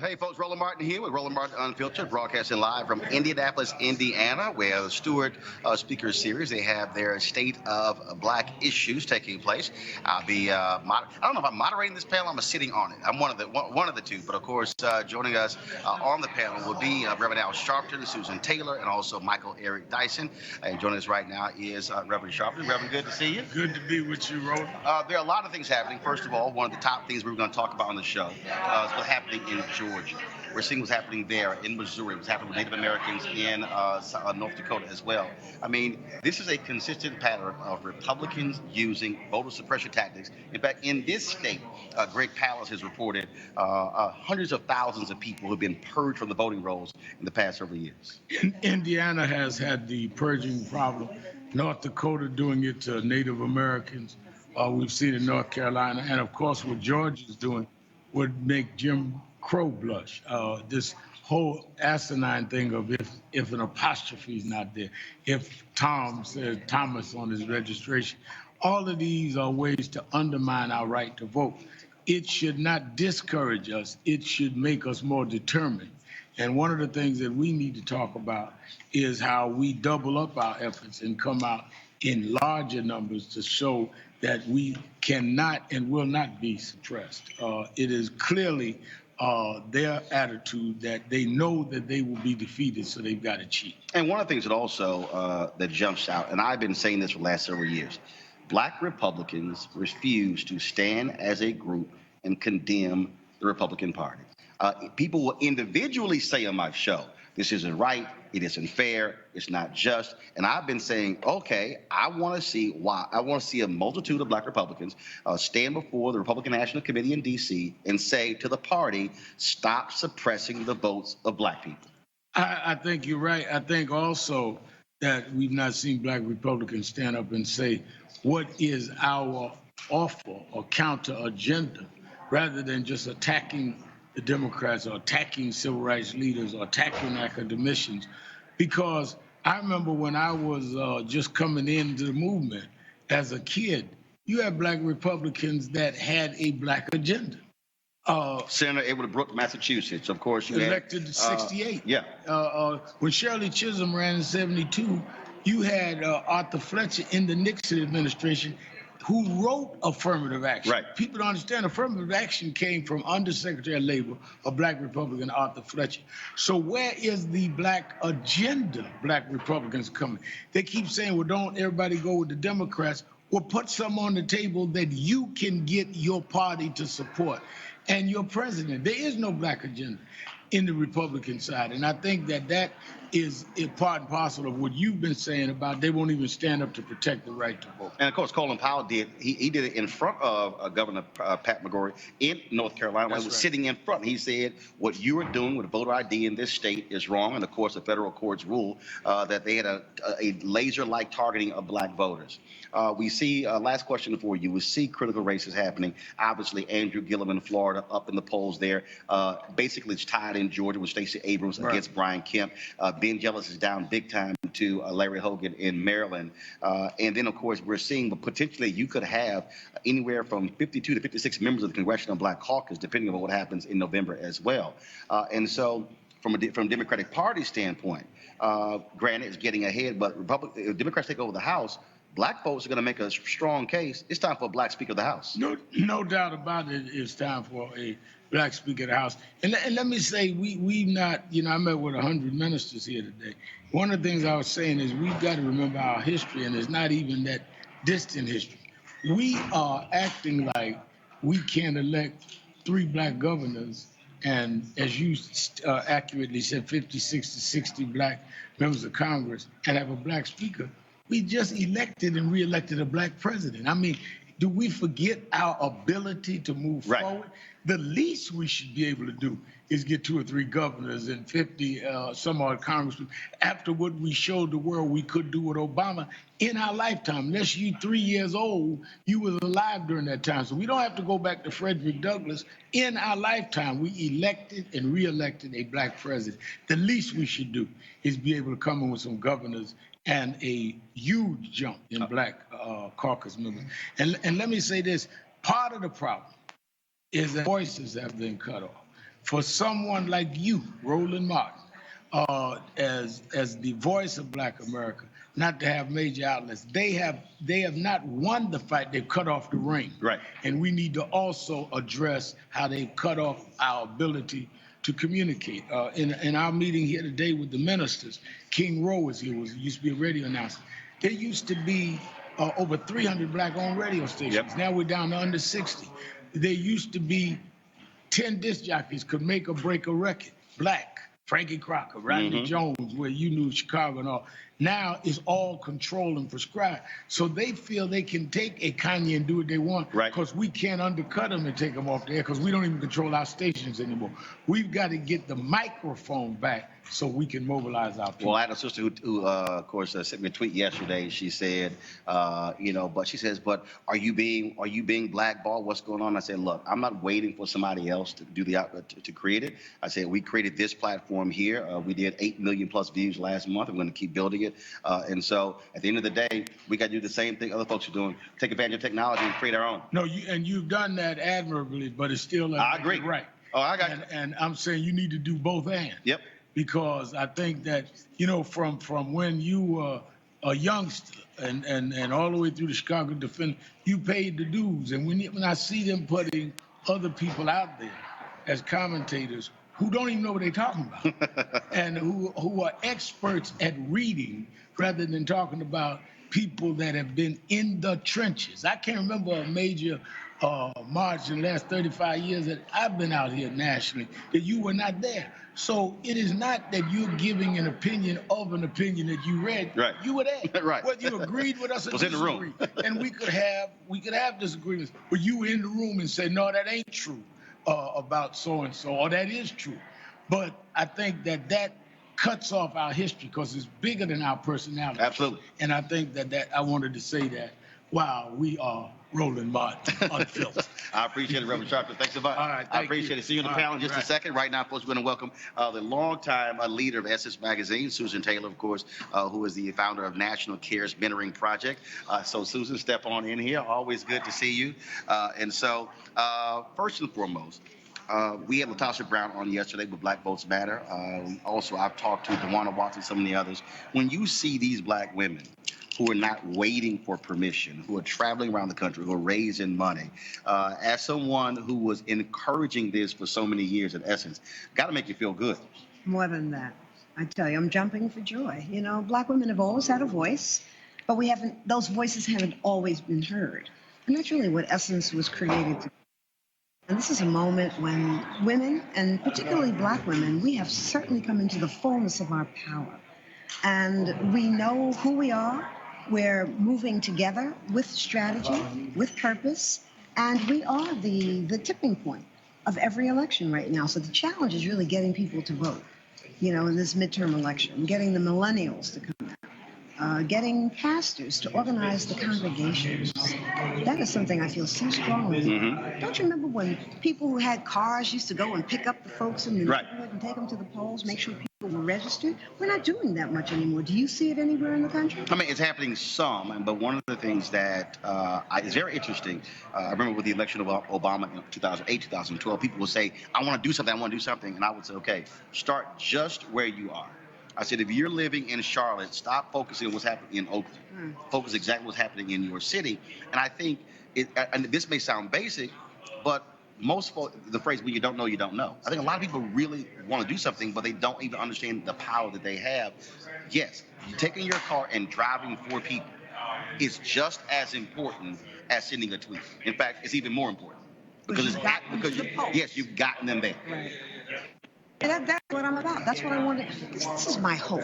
Hey folks, Roland Martin here with Roland Martin Unfiltered, broadcasting live from Indianapolis, Indiana, where the Stewart Speaker Series, they have their State of Black Issues taking place. I'll be, I don't know if I'm moderating this panel, I'm sitting on it. I'm one of the two, but of course, joining us on the panel will be Reverend Al Sharpton, Susan Taylor, and also Michael Eric Dyson. And joining us right now is Reverend Sharpton. Reverend, good to see you. Good to be with you, Roland. There are a lot of things happening. First of all, one of the top things we were going to talk about on the show is what's happening in Georgia. We're seeing what's happening there in Missouri, what's happening with Native Americans in North Dakota as well. I mean, this is a consistent pattern of Republicans using voter suppression tactics. In fact, in this state, Greg Palast has reported hundreds of thousands of people who have been purged from the voting rolls in the past several years. Indiana has had the purging problem. North Dakota doing it to Native Americans. We've seen it in North Carolina. And of course, what Georgia's doing would make Jim Crow blush. This whole asinine thing of if an apostrophe is not there, if Tom says Thomas on his registration, all of these are ways to undermine our right to vote. It should not discourage us. It should make us more determined. And one of the things that we need to talk about is how we double up our efforts and come out in larger numbers to show that we cannot and will not be suppressed. It is clearly their attitude that they know that they will be defeated, so they've got to cheat. And one of the things that also that jumps out, and I've been saying this for the last several years, Black Republicans refuse to stand as a group and condemn the Republican Party. People will individually say on my show, this isn't right, it isn't fair, it's not just. And I've been saying, okay, I want to see why. I want to see a multitude of Black Republicans stand before the Republican National Committee in D.C. and say to the party, stop suppressing the votes of Black people. I think you're right. I think also that we've not seen Black Republicans stand up and say, what is our offer or counter agenda, rather than just attacking the Democrats or attacking civil rights leaders or attacking academicians. Because I remember when I was just coming into the movement as a kid, you had Black Republicans that had a Black agenda. Senator Edward Brooke, Massachusetts, of course. You elected in 68. Yeah. When Shirley Chisholm ran in 72, you had Arthur Fletcher in the Nixon administration who wrote affirmative action. Right. People don't understand affirmative action came from Undersecretary of Labor, a Black Republican, Arthur Fletcher. So where is the Black agenda, Black Republicans coming? They keep saying, well, don't everybody go with the Democrats. Well, put some on the table that you can get your party to support and your president. There is no Black agenda in the Republican side. And I think that that is a part and parcel of what you've been saying about they won't even stand up to protect the right to vote. And of course, Colin Powell did. He did it in front of Governor Pat McCrory in North Carolina. He was right. Sitting in front. He said, what you are doing with voter ID in this state is wrong. And of course, the federal courts ruled that they had a laser-like targeting of Black voters. We see, last question for you, we see critical races happening. Obviously, Andrew Gillum in Florida up in the polls there. Basically, it's tied in Georgia with Stacey Abrams against Brian Kemp. Ben Jealous is down big time to Larry Hogan in Maryland. And then, of course, we're seeing potentially you could have anywhere from 52 to 56 members of the Congressional Black Caucus, depending on what happens in November as well. And so from a Democratic Party standpoint, granted, it's getting ahead, but if Democrats take over the House, Black folks are going to make a strong case. It's time for a Black Speaker of the House. No doubt about it. It's time for a Black Speaker of the House. And let me say, we've not, I met with 100 ministers here today. One of the things I was saying is we've got to remember our history, and it's not even that distant history. We are acting like we can't elect 3 Black governors, and as you accurately said, 56 to 60 Black members of Congress, and have a Black Speaker. We just elected and reelected a Black president. I mean, do we forget our ability to move forward? The least we should be able to do is get 2 or 3 governors and 50 some odd congressmen after what we showed the world we could do with Obama in our lifetime. Unless you 3 years old, you was alive during that time. So we don't have to go back to Frederick Douglass. In our lifetime, we elected and reelected a Black president. The least we should do is be able to come in with some governors and a huge jump in Black caucus members. And let me say this, part of the problem is that voices have been cut off. for someone like you, Roland Martin, as the voice of Black America, not to have major outlets. They have not won the fight. They've cut off the ring. Right. And we need to also address how they've cut off our ability to communicate. In our meeting here today with the ministers, King Rowe was here. Used to be a radio announcer. There used to be over 300 Black-owned radio stations. Yep. Now we're down to under 60. There used to be 10 disc jockeys could make or break a record. Black, Frankie Crocker, Rodney Jones, where you knew Chicago and all. Now it's all controlled and prescribed. So they feel they can take a Kanye and do what they want, right? Because we can't undercut them and take them off the air because we don't even control our stations anymore. We've got to get the microphone back so we can mobilize our people. Well, I had a sister who of course, sent me a tweet yesterday. She said, but she says, but are you being blackballed? What's going on? I said, look, I'm not waiting for somebody else to do to create it. I said, we created this platform here. We did 8 million plus views last month. I'm going to keep building it. And so at the end of the day, we got to do the same thing other folks are doing, take advantage of technology and create our own. No, you've done that admirably, but it's still I agree. Right. Oh, I got you. And I'm saying you need to do both and. Yep. Because I think that, from when you were a youngster and all the way through the Chicago Defender, you paid the dues. And when I see them putting other people out there as commentators who don't even know what they're talking about and who are experts at reading rather than talking about people that have been in the trenches. I can't remember a major march in the last 35 years that I've been out here nationally that you were not there. So it is not that you're giving an opinion of an opinion that you read. Right. You were there. Right. Whether you agreed with us or was in the room. and we could have disagreements, but you were in the room and say, no, that ain't true about so and so, or that is true. But I think that cuts off our history because it's bigger than our personality. Absolutely. And I think that I wanted to say that. Wow, we are Roland Martin, unfiltered. I appreciate it, Reverend Sharpton. Thanks so much. All right, I appreciate it. See you in the panel in just a second. Right now, folks, we're going to welcome the longtime leader of Essence Magazine, Susan Taylor, of course, who is the founder of National Cares Mentoring Project. So, Susan, step on in here. Always good to see you. First and foremost, we had Latasha Brown on yesterday with Black Votes Matter. Also, I've talked to Dewana Watson, some of the others. When you see these Black women who are not waiting for permission, who are traveling around the country, who are raising money, as someone who was encouraging this for so many years in Essence, got to make you feel good. More than that, I tell you, I'm jumping for joy. Black women have always had a voice, but those voices haven't always been heard. And that's really what Essence was created to do. And this is a moment when women, and particularly Black women, we have certainly come into the fullness of our power. And we know who we are. We're moving together with strategy, with purpose, and we are the tipping point of every election right now. So the challenge is really getting people to vote, in this midterm election, getting the millennials to come out, getting pastors to organize the congregations. That is something I feel so strongly. Mm-hmm. Don't you remember when people who had cars used to go and pick up the folks in the neighborhood and take them to the polls, make sure people were registered? We're not doing that much anymore. Do you see it anywhere in the country? I mean, it's happening some, but one of the things that is very interesting, I remember with the election of Obama in 2008, 2012, people would say, I want to do something, and I would say, okay, start just where you are. I said, if you're living in Charlotte, stop focusing on what's happening in Oakland. Focus exactly what's happening in your city. And I think, and this may sound basic, but most folks, the phrase, when you don't know, you don't know. I think a lot of people really want to do something, but they don't even understand the power that they have. Yes, taking your car and driving for people is just as important as sending a tweet. In fact, it's even more important. Because you've gotten them there. Right. And that's what I'm about. That's what I wanted. This is my hope,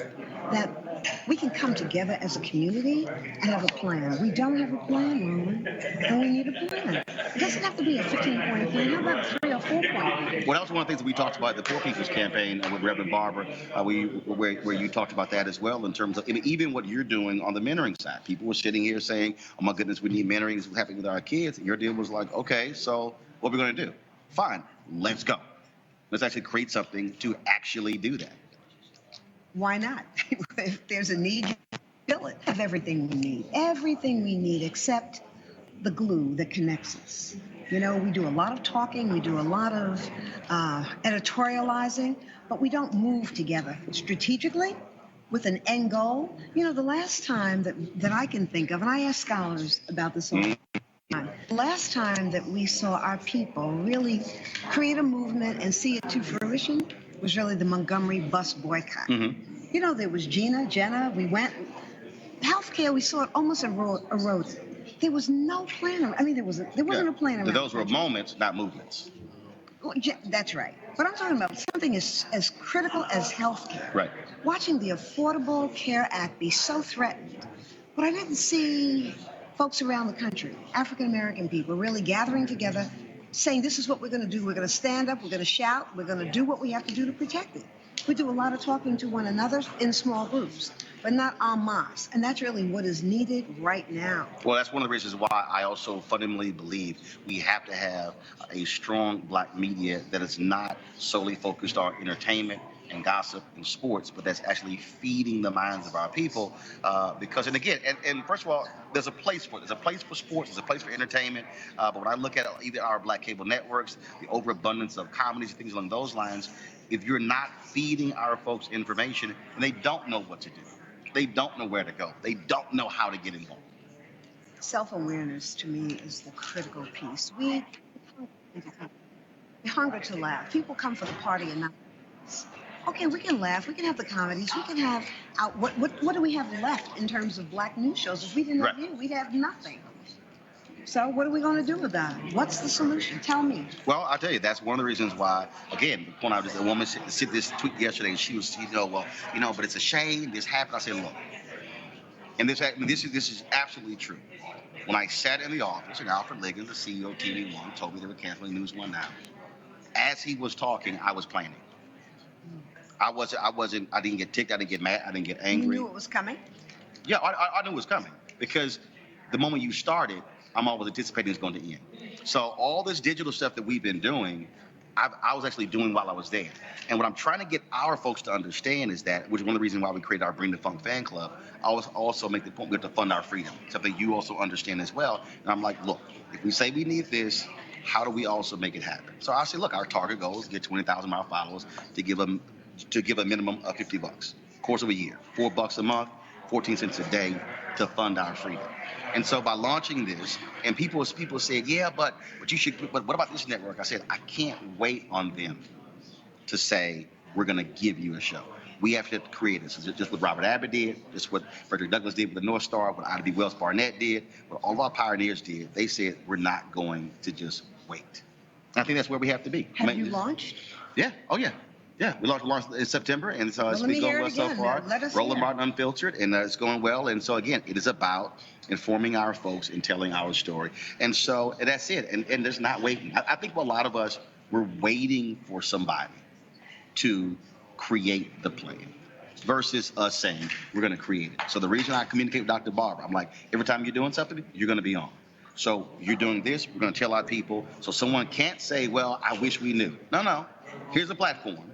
that we can come together as a community and have a plan. We don't have a plan, Roland, and we need a plan. It doesn't have to be a 15-point plan. How about a 3 or 4 point? Well, that was one of the things that we talked about at the Poor People's Campaign with Reverend Barber, where you talked about that as well in terms of even what you're doing on the mentoring side. People were sitting here saying, oh, my goodness, we need mentoring. This is happening with our kids. And your deal was like, okay, so what are we going to do? Fine, let's go. Let's actually create something to actually do that. Why not? If there's a need, fill it. Have everything we need. Everything we need except the glue that connects us. You know, we do a lot of talking, we do a lot of editorializing, but we don't move together strategically with an end goal. You know, the last time that I can think of, and I ask scholars about this all the time, the last time that we saw our people really create a movement and see it to fruition was really the Montgomery bus boycott. You know, there was Jenna, we went. Healthcare, we saw it almost eroded. There was no plan. I mean, there wasn't a plan around. Those were moments, not movements. Well, that's right. But I'm talking about something as critical as healthcare. Right. Watching the Affordable Care Act be so threatened, but I didn't see folks around the country, African American people, really gathering together, saying this is what we're going to do. We're going to stand up. We're going to shout. We're going to do what we have to do to protect it. We do a lot of talking to one another in small groups, but not en masse. And that's really what is needed right now. Well, that's one of the reasons why I also fundamentally believe we have to have a strong black media that is not solely focused on entertainment and gossip and sports, but that's actually feeding the minds of our people. Because, and again, and first of all, there's a place for it. There's a place for sports. There's a place for entertainment. But when I look at either our black cable networks, the overabundance of comedies, things along those lines, if you're not feeding our folks information, and they don't know what to do, they don't know where to go, they don't know how to get involved. Self-awareness to me is the critical piece. We hunger to laugh. People come for the party and not. Okay, we can laugh. We can have the comedies. We can have what do we have left in terms of black news shows? If we didn't have you, we'd have nothing. So what are we going to do about it? What's the solution? Tell me. Well, I'll tell you, that's one of the reasons why, again, the point I was, a woman said this tweet yesterday, and she was, but it's a shame this happened. I said, look, and this is absolutely true. When I sat in the office, and Alfred Liggins, the CEO of TV One, told me they were canceling News One now. As he was talking, I was planning. I didn't get ticked, I didn't get mad, I didn't get angry. You knew it was coming? Yeah, I knew it was coming, because the moment you started, I'm always anticipating it's going to end. So all this digital stuff that we've been doing, I was actually doing while I was there. And what I'm trying to get our folks to understand is that, which is one of the reasons why we created our Bring the Funk fan club, I also make the point we have to fund our freedom, something you also understand as well. And I'm like, look, if we say we need this, how do we also make it happen? So I say, look, our target goal is to get 20,000 mile followers to give a minimum of $50, course of a year, $4 a month, 14 cents a day to fund our freedom. And so by launching this, and people said, yeah, but what about this network? I said, I can't wait on them to say, we're going to give you a show. We have to create this. Just what Robert Abbott did, just what Frederick Douglass did with the North Star, what Ida B. Wells Barnett did, what all of our pioneers did. They said, we're not going to just wait. I think that's where we have to be. Have you launched? Yeah. Oh, yeah. Yeah, we launched in September, and so it's been going well so far. Roland Martin Unfiltered, and it's going well. And so again, it is about informing our folks and telling our story. And so that's it. And there's not waiting. I think a lot of us, we're waiting for somebody to create the plan versus us saying we're going to create it. So the reason I communicate with Dr. Barber, I'm like, every time you're doing something, you're going to be on. So you're doing this, we're going to tell our people. So someone can't say, well, I wish we knew. No. Here's a platform.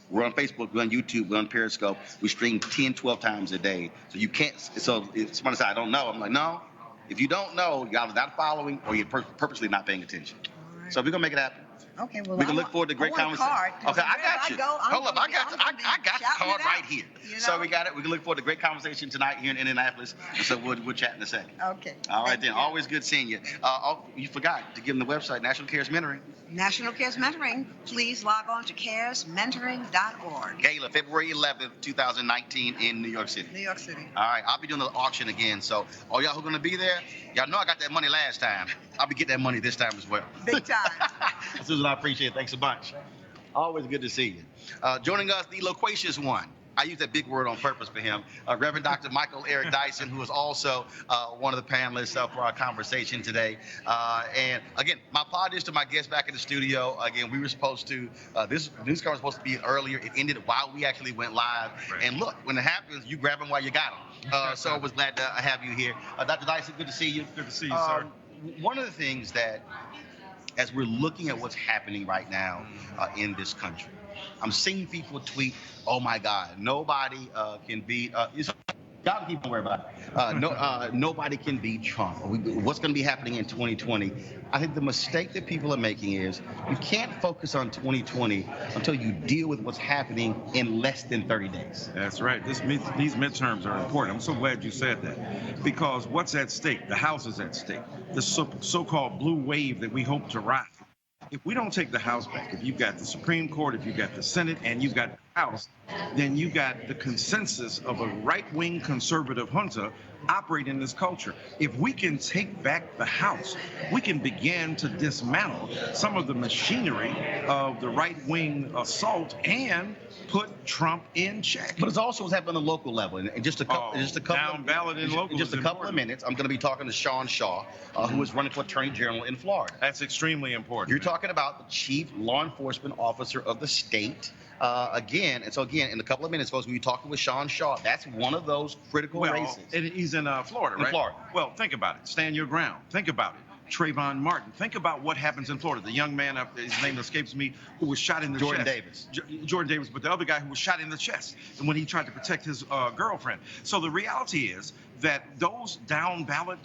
We're on Facebook, we're on YouTube, we're on Periscope. We stream 10, 12 times a day. So you can't, so if somebody says, I don't know, I'm like, no. If you don't know, you're either not following or you're purposely not paying attention. Right. So we're going to make it happen. Okay, well, we can look forward to great conversation. Okay, I got you. Hold up, I got the card right here. You know? So we got it. We can look forward to great conversation tonight here in Indianapolis. And so we'll chat in a second. Okay. All right, then. Always good seeing you. You forgot to give them the website, National Cares Mentoring. National Cares Mentoring. Please log on to caresmentoring.org. Gala, February 11th, 2019 in New York City. New York City. All right, I'll be doing the auction again. So all y'all who are going to be there, y'all know I got that money last time. I'll be getting that money this time as well. Big time. Susan, I appreciate it. Thanks a bunch. Always good to see you. Joining us, the loquacious one. I use that big word on purpose for him. Reverend Dr. Michael Eric Dyson, who is also one of the panelists for our conversation today. And again, my apologies to my guests back in the studio. Again, we were supposed to, this news conference was supposed to be earlier. It ended while we actually went live. Right. And look, when it happens, you grab them while you got them. So I was glad to have you here. Dr. Dyson, good to see you. Good to see you, sir. One of the things that, as we're looking at what's happening right now in this country, I'm seeing people tweet, oh my God, nobody can beat, Y'all can keep on worrying about it. Nobody can beat Trump. What's going to be happening in 2020? I think the mistake that people are making is you can't focus on 2020 until you deal with what's happening in less than 30 days. That's right. These midterms are important. I'm so glad you said that, because what's at stake? The House is at stake. The so-called blue wave that we hope to ride. If we don't take the House back, if you've got the Supreme Court, if you've got the Senate, and you've got the House, then you got the consensus of a right-wing conservative junta operating this culture. If we can take back the House, we can begin to dismantle some of the machinery of the right-wing assault and put Trump in check. But it's also what's happening on the local level. And just a couple, down ballot and local. Just a couple of minutes, I'm going to be talking to Sean Shaw, who is running for Attorney General in Florida. That's extremely important. You're talking about the chief law enforcement officer of the state. Again, in a couple of minutes, folks, we'll be talking with Sean Shaw. That's one of those critical races. He's in Florida, right? In Florida. Well, think about it. Stand your ground. Think about it. Trayvon Martin. Think about what happens in Florida. The young man, his name escapes me, who was shot in the Jordan chest. Davis. Jordan Davis, but the other guy who was shot in the chest when he tried to protect his girlfriend. So the reality is that those down ballot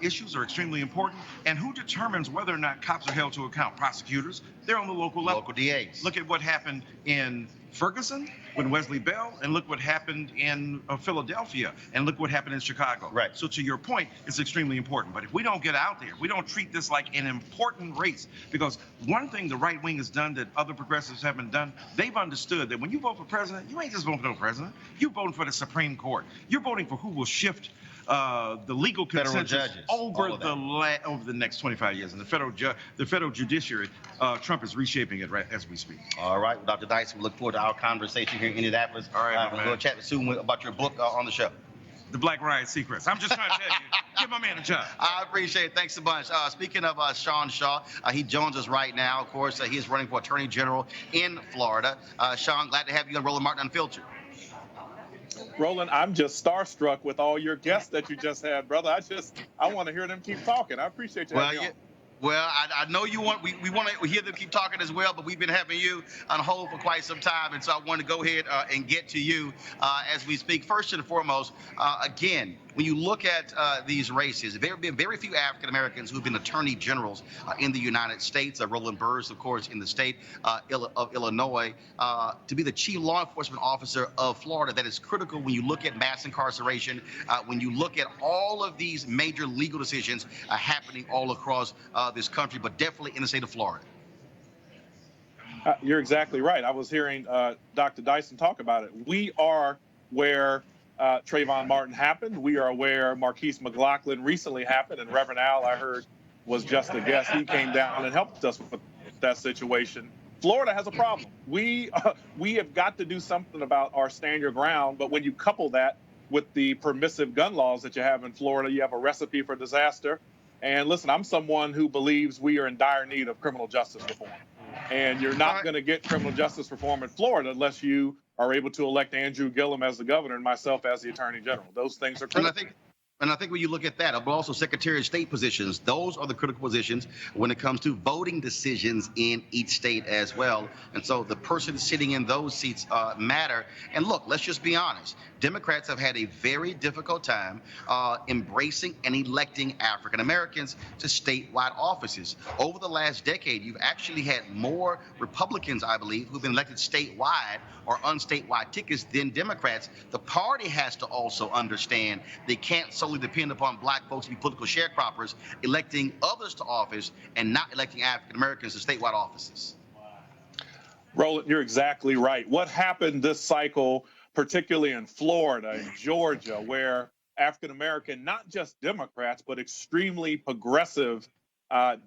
issues are extremely important. And who determines whether or not cops are held to account? Prosecutors. They're on the local level. Local DAs. Look at what happened in Ferguson with Wesley Bell, and look what happened in Philadelphia, and look what happened in Chicago. Right. So to your point, it's extremely important. But if we don't get out there, we don't treat this like an important race, because one thing the right wing has done that other progressives haven't done, they've understood that when you vote for president, you ain't just voting for no president. You're voting for the Supreme Court. You're voting for who will shift the legal consensus over the next 25 years. And the federal judiciary, Trump is reshaping it right as we speak. All right, Dr. Dyson, we look forward to our conversation here in Indianapolis. All right, we're going to chat soon about your book on the show. The Black Riot Secrets. I'm just trying to tell you, give my man a job. I appreciate it. Thanks so much. Speaking of Sean Shaw, he joins us right now. Of course, he is running for Attorney General in Florida. Sean, glad to have you on Roland Martin Unfiltered. Roland, I'm just starstruck with all your guests that you just had, brother. I want to hear them keep talking. I appreciate you having me on. Well, I know you want, we want to hear them keep talking as well, but we've been having you on hold for quite some time, and so I want to go ahead and get to you as we speak. First and foremost, again, when you look at these races, there have been very few African Americans who've been attorney generals in the United States. Roland Burrs, of course, in the state of Illinois, to be the chief law enforcement officer of Florida. That is critical when you look at mass incarceration, when you look at all of these major legal decisions happening all across this country, but definitely in the state of Florida. You're exactly right. I was hearing Dr. Dyson talk about it. We are where Trayvon Martin happened. We are where Marquise McLaughlin recently happened, and Reverend Al, I heard, was just a guest. He came down and helped us with that situation. Florida has a problem. We have got to do something about our stand your ground, but when you couple that with the permissive gun laws that you have in Florida, you have a recipe for disaster. And listen, I'm someone who believes we are in dire need of criminal justice reform. And you're not going to get criminal justice reform in Florida unless you are able to elect Andrew Gillum as the governor and myself as the attorney general. Those things are critical. And I think when you look at that, but also Secretary of State positions, those are the critical positions when it comes to voting decisions in each state as well. And so the person sitting in those seats matter. And look, let's just be honest. Democrats have had a very difficult time embracing and electing African Americans to statewide offices. Over the last decade, you've actually had more Republicans, I believe, who've been elected statewide or unstatewide tickets than Democrats. The party has to also understand they can't solely depend upon black folks to be political sharecroppers, electing others to office and not electing African Americans to statewide offices. Roland, you're exactly right. What happened this cycle, particularly in Florida and Georgia, where African American, not just Democrats, but extremely progressive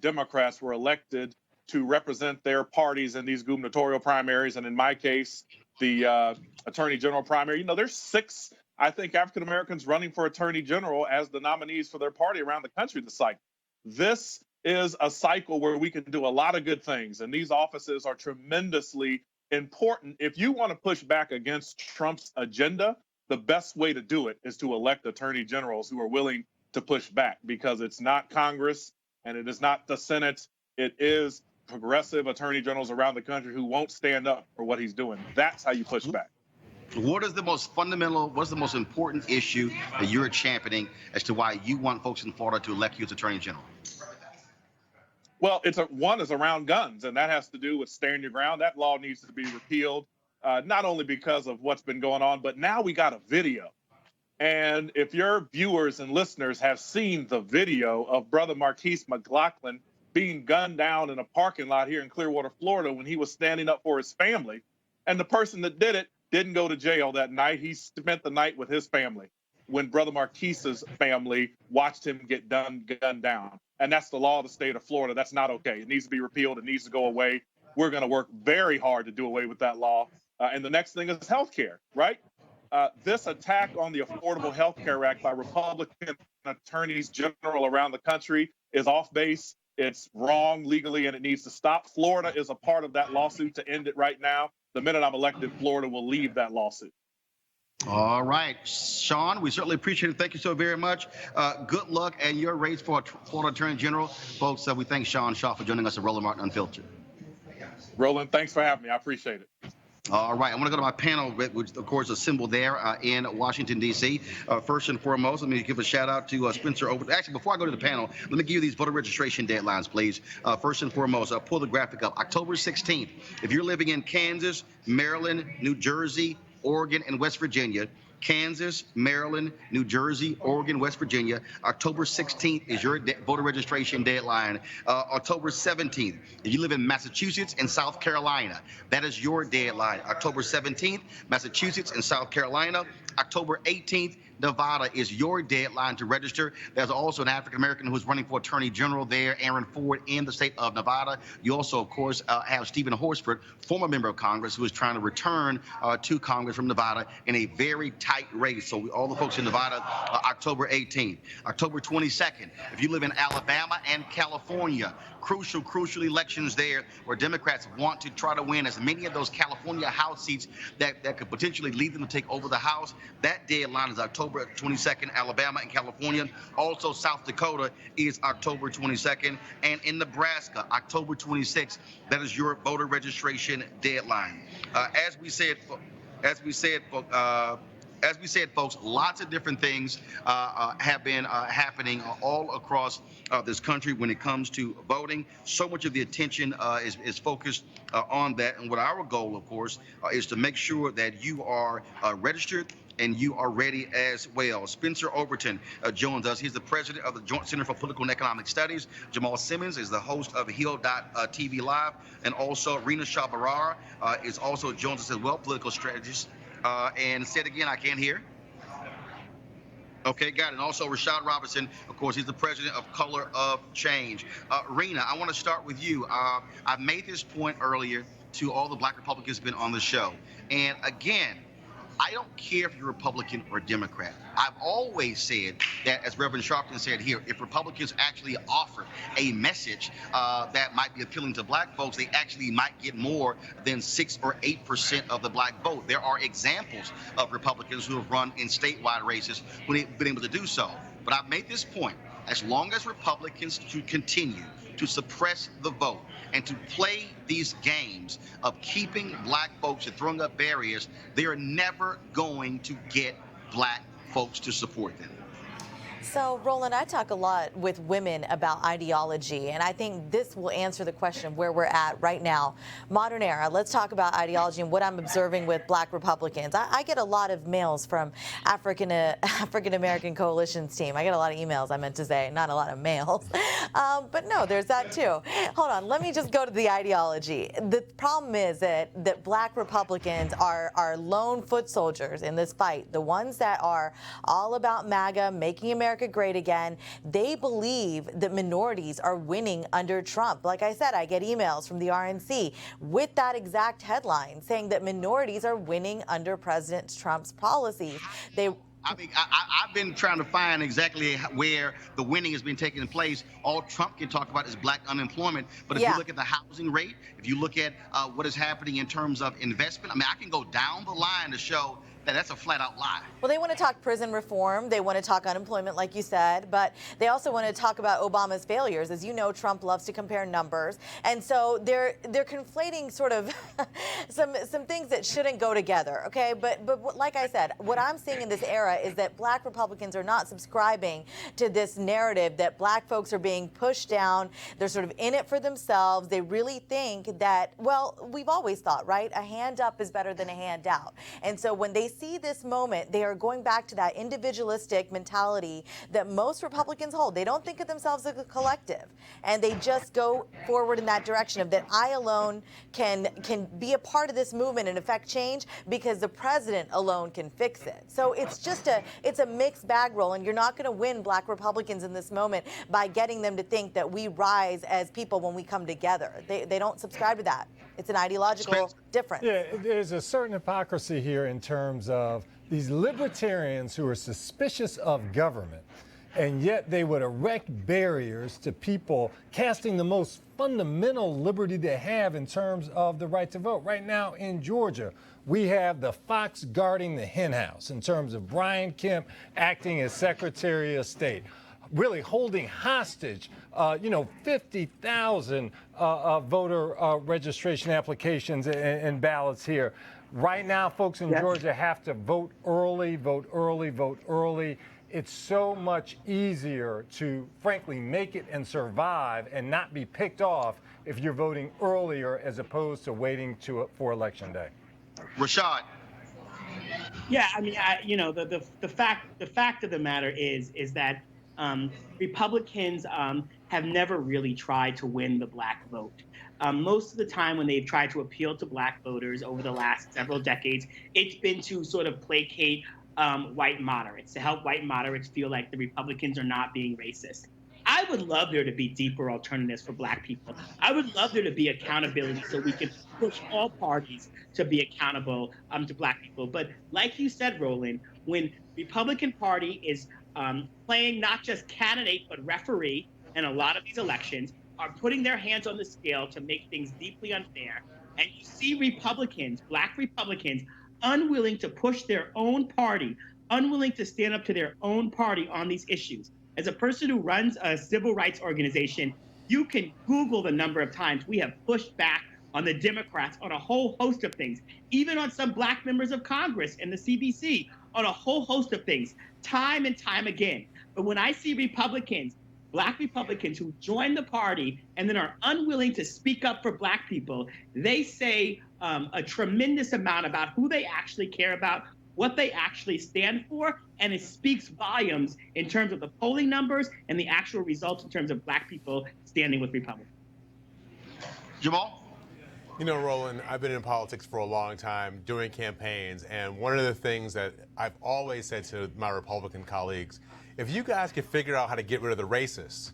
Democrats were elected to represent their parties in these gubernatorial primaries, and in my case, the attorney general primary. You know, there's 6, I think, African Americans running for attorney general as the nominees for their party around the country this cycle. This is a cycle where we can do a lot of good things, and these offices are tremendously important. If you want to push back against Trump's agenda, the best way to do it is to elect attorney generals who are willing to push back, because it's not Congress and it is not the Senate. It is progressive attorney generals around the country who won't stand up for what he's doing. That's how you push back. What is the most fundamental, what's the most important issue that you're championing as to why you want folks in Florida to elect you as Attorney General? Well, one is around guns, and that has to do with stand your ground. That law needs to be repealed, not only because of what's been going on, but now we got a video. And if your viewers and listeners have seen the video of Brother Marquise McLaughlin being gunned down in a parking lot here in Clearwater, Florida, when he was standing up for his family, and the person that did it didn't go to jail that night. He spent the night with his family when Brother Marquise's family watched him get gunned down. And that's the law of the state of Florida. That's not okay. It needs to be repealed. It needs to go away. We're going to work very hard to do away with that law. And the next thing is health care, right? This attack on the Affordable Health Care Act by Republican attorneys general around the country is off base. It's wrong legally, and it needs to stop. Florida is a part of that lawsuit to end it right now. The minute I'm elected, Florida will leave that lawsuit. All right, Sean, we certainly appreciate it. Thank you so very much. Good luck and your race for Florida Attorney General. Folks, we thank Sean Shaw for joining us at Roland Martin Unfiltered. Roland, thanks for having me. I appreciate it. All right, I want to go to my panel, which of course is assembled there in Washington, D.C. First and foremost, let me give a shout out to Spencer Overton. Actually, before I go to the panel, let me give you these voter registration deadlines, please. First and foremost, pull the graphic up. October 16th, if you're living in Kansas, Maryland, New Jersey, Oregon, and West Virginia, Kansas, Maryland, New Jersey, Oregon, West Virginia. October 16th is your voter registration deadline. October 17th, if you live in Massachusetts and South Carolina, that is your deadline. October 17th, Massachusetts and South Carolina. October 18th, Nevada is your deadline to register. There's also an African-American who's running for Attorney General there, Aaron Ford, in the state of Nevada. You also, of course, have Stephen Horsford, former member of Congress, who is trying to return to Congress from Nevada in a very tight race. So all the folks in Nevada, October 18th. October 22nd, if you live in Alabama and California, crucial elections there where Democrats want to try to win as many of those California House seats that could potentially lead them to take over the House. That deadline is October 22nd, Alabama and California. Also, South Dakota is October 22nd. And in Nebraska, October 26th, that is your voter registration deadline. As we said, folks, lots of different things have been happening all across this country when it comes to voting. So much of the attention is focused on that. And what our goal, of course, is to make sure that you are registered and you are ready as well. Spencer Overton joins us. He's the president of the Joint Center for Political and Economic Studies. Jamal Simmons is the host of Hill.TV Live. And also Rena Shabarar is also joins us as well, political strategist. And say it again, I can't hear. Okay, got it. And also Rashad Robinson, of course, he's the president of Color of Change. Rena, I want to start with you. I made this point earlier to all the Black Republicans who've been on the show. And again, I don't care if you're Republican or Democrat. I've always said that, as Reverend Sharpton said here, if Republicans actually offer a message that might be appealing to black folks, they actually might get more than 6 or 8% of the black vote. There are examples of Republicans who have run in statewide races when they've been able to do so. But I've made this point. As long as Republicans continue to suppress the vote and to play these games of keeping black folks and throwing up barriers, they are never going to get black folks to support them. So, Roland, I talk a lot with women about ideology, and I think this will answer the question where we're at right now. Modern era, let's talk about ideology and what I'm observing with black Republicans. I get a lot of mails from African-American Coalition's team. I get a lot of emails, I meant to say, not a lot of mails. But no, there's that too. Hold on, let me just go to the ideology. The problem is that black Republicans are lone foot soldiers in this fight. The ones that are all about MAGA, making America great again. They believe that minorities are winning under Trump. Like I said, I get emails from the RNC with that exact headline saying that minorities are winning under President Trump's policies. I've been trying to find exactly where the winning has been taking place. All Trump can talk about is black unemployment. But if you look at the housing rate, if you look at what is happening in terms of investment, I mean, I can go down the line to show That's a flat out lie. Well, they want to talk prison reform. They want to talk unemployment, like you said, but they also want to talk about Obama's failures. As you know, Trump loves to compare numbers, and so they're conflating sort of some things that shouldn't go together. Okay, but like I said, what I'm seeing in this era is that Black Republicans are not subscribing to this narrative that Black folks are being pushed down. They're sort of in it for themselves. They really think that, well, we've always thought, right? A hand up is better than a hand out, and so when they see this moment, they are going back to that individualistic mentality that most Republicans hold. They don't think of themselves as a collective, and they just go forward in that direction of that I alone can be a part of this movement and affect change because the president alone can fix it. So it's a mixed bag, Roland. You're not going to win Black Republicans in this moment by getting them to think that we rise as people when we come together. They don't subscribe to that. It's an ideological difference. Yeah, there's a certain hypocrisy here in terms of these libertarians who are suspicious of government, and yet they would erect barriers to people casting the most fundamental liberty they have in terms of the right to vote. Right now in Georgia, we have the fox guarding the hen house in terms of Brian Kemp acting as Secretary of State, really holding hostage, 50,000 voter registration applications and ballots here. Right now, folks in Georgia have to vote early, vote early, vote early. It's so much easier to, frankly, make it and survive and not be picked off if you're voting earlier as opposed to waiting for Election Day. Rashad. Yeah, I mean, the fact of the matter is that Republicans have never really tried to win the Black vote. Most of the time when they've tried to appeal to Black voters over the last several decades, it's been to sort of placate white moderates, to help white moderates feel like the Republicans are not being racist. I would love there to be deeper alternatives for Black people. I would love there to be accountability so we can push all parties to be accountable to Black people. But like you said, Roland, when Republican Party is playing not just candidate but referee in a lot of these elections, are putting their hands on the scale to make things deeply unfair, and you see Republicans, Black Republicans, unwilling to push their own party, unwilling to stand up to their own party on these issues. As a person who runs a civil rights organization, you can Google the number of times we have pushed back on the Democrats on a whole host of things, even on some Black members of Congress and the CBC, on a whole host of things, time and time again. But when I see Republicans, Black Republicans who join the party and then are unwilling to speak up for Black people, they say a tremendous amount about who they actually care about, what they actually stand for, and it speaks volumes in terms of the polling numbers and the actual results in terms of Black people standing with Republicans. Jamal? You know, Roland, I've been in politics for a long time, doing campaigns, and one of the things that I've always said to my Republican colleagues, if you guys could figure out how to get rid of the racists,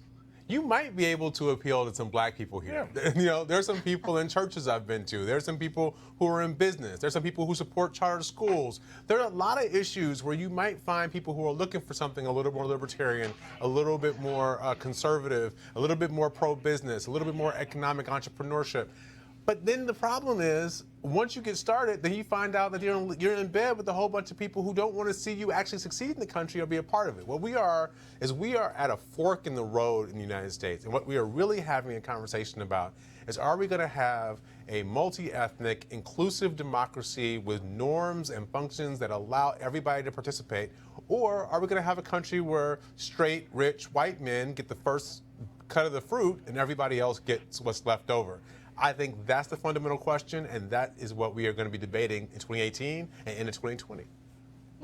you might be able to appeal to some Black people here. Yeah. There's some people in churches I've been to. There's some people who are in business. There's some people who support charter schools. There are a lot of issues where you might find people who are looking for something a little more libertarian, a little bit more conservative, a little bit more pro-business, a little bit more economic entrepreneurship. But then the problem is, once you get started, then you find out that you're in bed with a whole bunch of people who don't want to see you actually succeed in the country or be a part of it. What we are at a fork in the road in the United States. And what we are really having a conversation about is, are we going to have a multi-ethnic, inclusive democracy with norms and functions that allow everybody to participate? Or are we going to have a country where straight, rich, white men get the first cut of the fruit and everybody else gets what's left over? I think that's the fundamental question, and that is what we are going to be debating in 2018 and into 2020.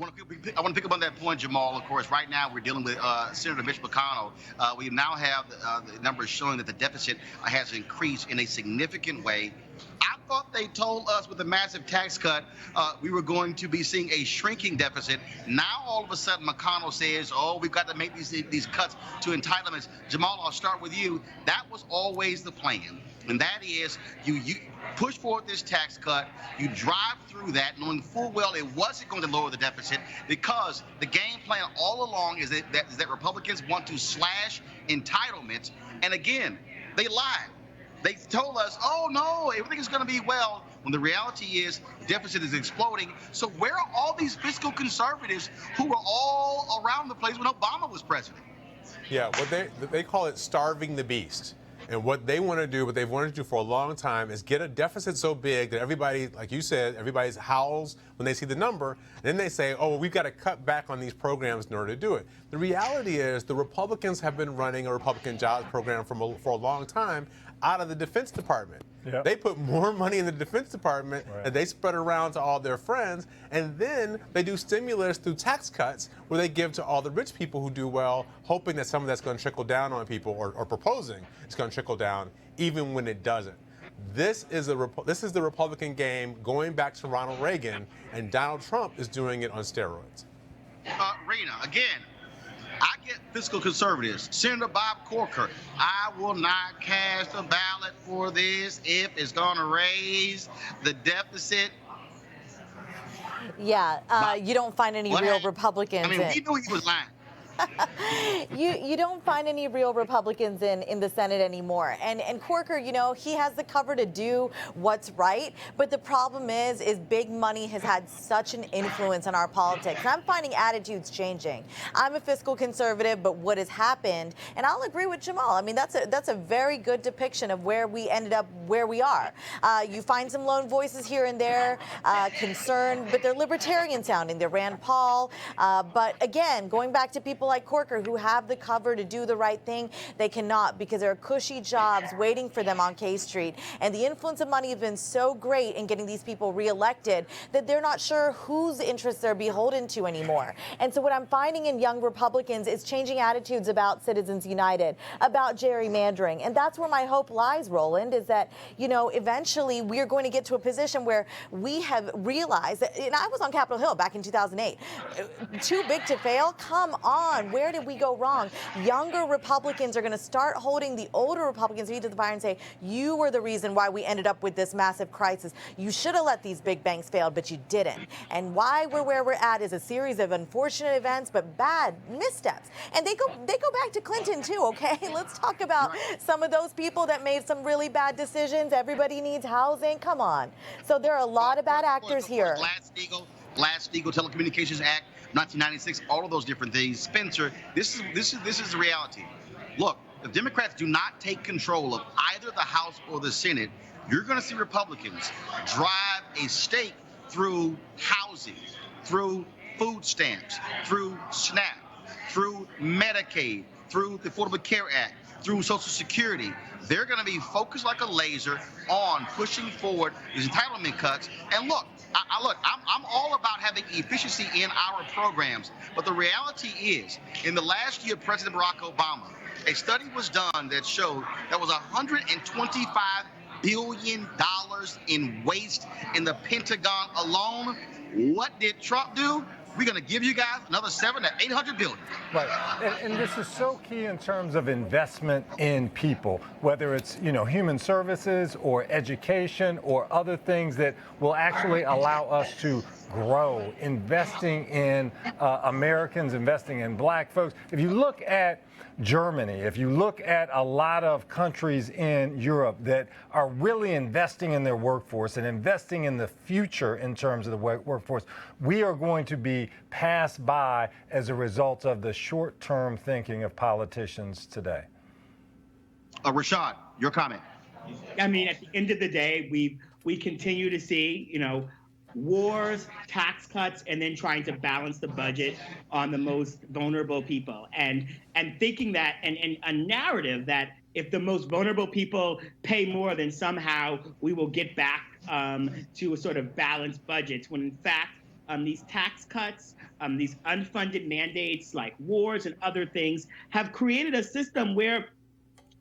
I want to pick up on that point, Jamal. Of course, right now we're dealing with Senator Mitch McConnell. We now have the numbers showing that the deficit has increased in a significant way. I thought they told us with the massive tax cut we were going to be seeing a shrinking deficit. Now all of a sudden McConnell says, oh, we've got to make these cuts to entitlements. Jamal, I'll start with you. That was always the plan. And that is you push forward this tax cut, you drive through that knowing full well it wasn't going to lower the deficit, because the game plan all along is that Republicans want to slash entitlements. And again, they lied. They told us, oh, no, everything is going to be well. when the reality is the deficit is exploding. So where are all these fiscal conservatives who were all around the place when Obama was president? Yeah, what they call it starving the beast. And what they want to do, what they've wanted to do for a long time, is get a deficit so big that everybody, like you said, everybody howls when they see the number. And then they say, oh, well, we've got to cut back on these programs in order to do it. The reality is the Republicans have been running a Republican jobs program for a long time out of the Defense Department. Yep. They put more money in the Defense Department and they spread around to all their friends, and then they do stimulus through tax cuts where they give to all the rich people who do well, hoping that some of that's going to trickle down on people, or proposing it's going to trickle down, even when it doesn't. This is the Republican game going back to Ronald Reagan, and Donald Trump is doing it on steroids. Rena, again, I get fiscal conservatives. Senator Bob Corker, I will not cast a ballot for this if it's going to raise the deficit. Yeah, you don't find any real Republicans. I mean, we knew he was lying. You don't find any real Republicans in the Senate anymore. And Corker, you know, he has the cover to do what's right. But the problem is big money has had such an influence on our politics. And I'm finding attitudes changing. I'm a fiscal conservative, but what has happened, and I'll agree with Jamal. I mean, that's a very good depiction of where we ended up where we are. You find some lone voices here and there, concerned, but they're libertarian sounding. They're Rand Paul. But again, going back to people like Corker who have the cover to do the right thing, they cannot, because there are cushy jobs waiting for them on K Street. And the influence of money has been so great in getting these people reelected that they're not sure whose interests they're beholden to anymore. And so what I'm finding in young Republicans is changing attitudes about Citizens United, about gerrymandering. And that's where my hope lies, Roland, is that, you know, eventually we're going to get to a position where we have realized that, and I was on Capitol Hill back in 2008, too big to fail? Come on. Where did we go wrong? Younger Republicans are going to start holding the older Republicans' feet to the fire and say, you were the reason why we ended up with this massive crisis. You should have let these big banks fail, but you didn't. And why we're where we're at is a series of unfortunate events, but bad missteps. And they go back to Clinton too, okay? Let's talk about some of those people that made some really bad decisions. Everybody needs housing. Come on. So there are a lot of bad actors here. Glass-Steagall Telecommunications Act, 1996, all of those different things. Spencer, this is the reality. Look, if Democrats do not take control of either the House or the Senate, you're going to see Republicans drive a stake through housing, through food stamps, through SNAP, through Medicaid, through the Affordable Care Act, through Social Security. They're going to be focused like a laser on pushing forward these entitlement cuts. And look, I'm all about having efficiency in our programs. But the reality is, in the last year, President Barack Obama, a study was done that showed that was $125 billion in waste in the Pentagon alone. What did Trump do? We're going to give you guys another $700 to $800 billion. Right, and this is so key in terms of investment in people, whether it's, you know, human services or education or other things that will actually allow us to grow, investing in Americans, investing in black folks. If you look at Germany, if you look at a lot of countries in Europe that are really investing in their workforce and investing in the future in terms of the workforce, we are going to be passed by as a result of the short-term thinking of politicians today. Rashad, your comment. I mean, at the end of the day, we continue to see, you know, wars, tax cuts, and then trying to balance the budget on the most vulnerable people, and thinking that, and a narrative that if the most vulnerable people pay more, then somehow we will get back to a sort of balanced budgets, when in fact these tax cuts, these unfunded mandates like wars and other things have created a system where